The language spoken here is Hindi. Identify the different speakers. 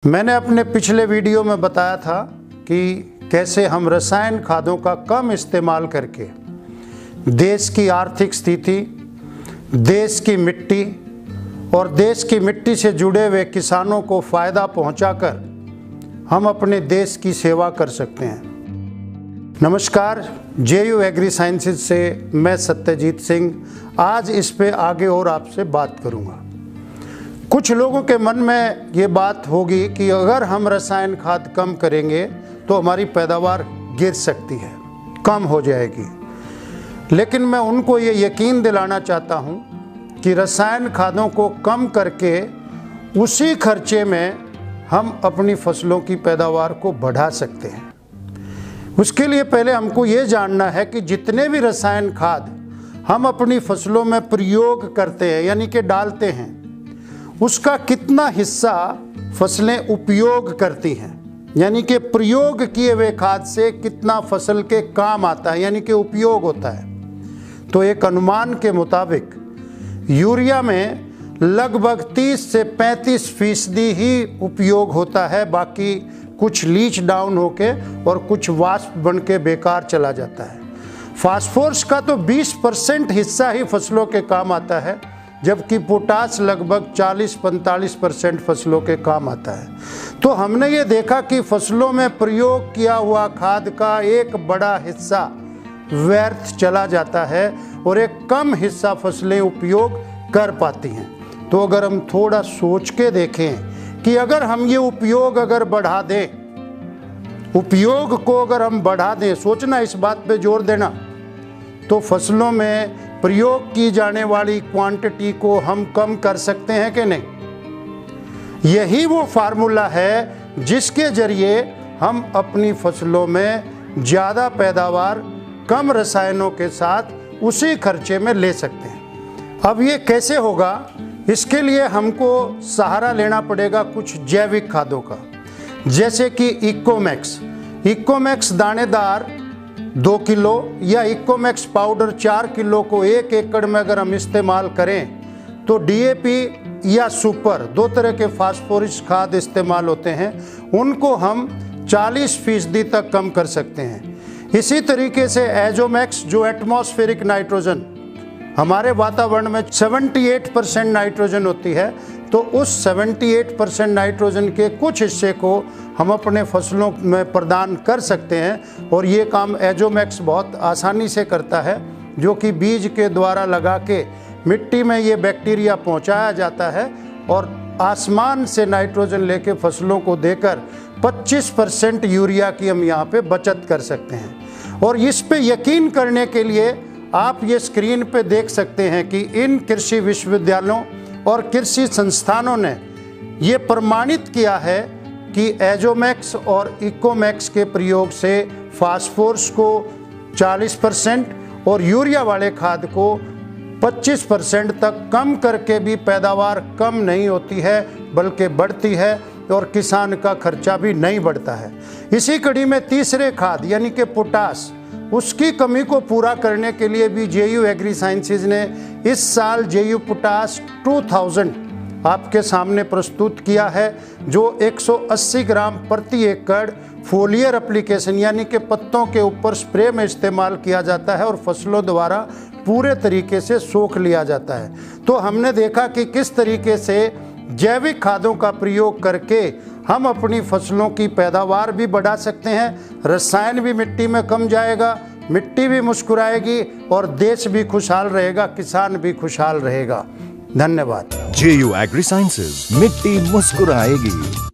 Speaker 1: मैंने अपने पिछले वीडियो में बताया था कि कैसे हम रसायन खादों का कम इस्तेमाल करके देश की आर्थिक स्थिति, देश की मिट्टी और देश की मिट्टी से जुड़े हुए किसानों को फ़ायदा पहुंचाकर हम अपने देश की सेवा कर सकते हैं। नमस्कार, JU एग्री साइंसेज से मैं सत्यजीत सिंह आज इस पे आगे और आपसे बात करूंगा। कुछ लोगों के मन में ये बात होगी कि अगर हम रसायन खाद कम करेंगे तो हमारी पैदावार गिर सकती है, कम हो जाएगी। लेकिन मैं उनको ये यकीन दिलाना चाहता हूँ कि रसायन खादों को कम करके उसी खर्चे में हम अपनी फसलों की पैदावार को बढ़ा सकते हैं। उसके लिए पहले हमको ये जानना है कि जितने भी रसायन खाद हम अपनी फसलों में प्रयोग करते हैं यानी कि डालते हैं, उसका कितना हिस्सा फसलें उपयोग करती हैं, यानी कि प्रयोग किए हुए खाद से कितना फसल के काम आता है यानी कि उपयोग होता है। तो एक अनुमान के मुताबिक यूरिया में लगभग 30 से 35% ही उपयोग होता है, बाकी कुछ लीच डाउन होके और कुछ वाष्प बन के बेकार चला जाता है। फास्फोरस का तो 20% हिस्सा ही फसलों के काम आता है, जबकि पोटास लगभग 40-45% फसलों के काम आता है। तो हमने ये देखा कि फसलों में प्रयोग किया हुआ खाद का एक बड़ा हिस्सा व्यर्थ चला जाता है और एक कम हिस्सा फसलें उपयोग कर पाती हैं। तो अगर हम थोड़ा सोच के देखें कि अगर हम ये उपयोग बढ़ा दें, उपयोग को अगर हम बढ़ा दें, सोचना, इस बात पे जोर देना, तो फसलों में प्रयोग की जाने वाली क्वांटिटी को हम कम कर सकते हैं कि नहीं। यही वो फार्मूला है जिसके जरिए हम अपनी फसलों में ज़्यादा पैदावार कम रसायनों के साथ उसी खर्चे में ले सकते हैं। अब ये कैसे होगा, इसके लिए हमको सहारा लेना पड़ेगा कुछ जैविक खादों का, जैसे कि इकोमैक्स दानेदार 2 किलो या इकोमैक्स पाउडर 4 किलो को 1 एकड़ में अगर हम इस्तेमाल करें तो DAP या सुपर, 2 तरह के फास्फोरस खाद इस्तेमाल होते हैं, उनको हम 40% तक कम कर सकते हैं। इसी तरीके से एजोमैक्स, जो एटमॉस्फेरिक नाइट्रोजन, हमारे वातावरण में 78% नाइट्रोजन होती है, तो उस 78% नाइट्रोजन के कुछ हिस्से को हम अपने फसलों में प्रदान कर सकते हैं। और ये काम एजोमैक्स बहुत आसानी से करता है, जो कि बीज के द्वारा लगा के मिट्टी में ये बैक्टीरिया पहुंचाया जाता है और आसमान से नाइट्रोजन लेके फसलों को देकर 25% यूरिया की हम यहाँ पे बचत कर सकते हैं। और इस पे यकीन करने के लिए आप ये स्क्रीन पे देख सकते हैं कि इन कृषि विश्वविद्यालयों और कृषि संस्थानों ने ये प्रमाणित किया है कि एजोमैक्स और इकोमैक्स के प्रयोग से फास्फोरस को 40% और यूरिया वाले खाद को 25% तक कम करके भी पैदावार कम नहीं होती है बल्कि बढ़ती है और किसान का खर्चा भी नहीं बढ़ता है। इसी कड़ी में तीसरे खाद यानी कि पोटास, उसकी कमी को पूरा करने के लिए भी JU एग्री साइंसेज ने इस साल JU पोटास 2000 आपके सामने प्रस्तुत किया है, जो 180 ग्राम प्रति एकड़ फोलियर एप्लीकेशन यानी कि पत्तों के ऊपर स्प्रे में इस्तेमाल किया जाता है और फसलों द्वारा पूरे तरीके से सोख लिया जाता है। तो हमने देखा कि किस तरीके से जैविक खादों का प्रयोग करके हम अपनी फसलों की पैदावार भी बढ़ा सकते हैं, रसायन भी मिट्टी में कम जाएगा, मिट्टी भी मुस्कुराएगी और देश भी खुशहाल रहेगा, किसान भी खुशहाल रहेगा। धन्यवाद।
Speaker 2: JU एग्री साइंसेज, मिट्टी मुस्कुराएगी।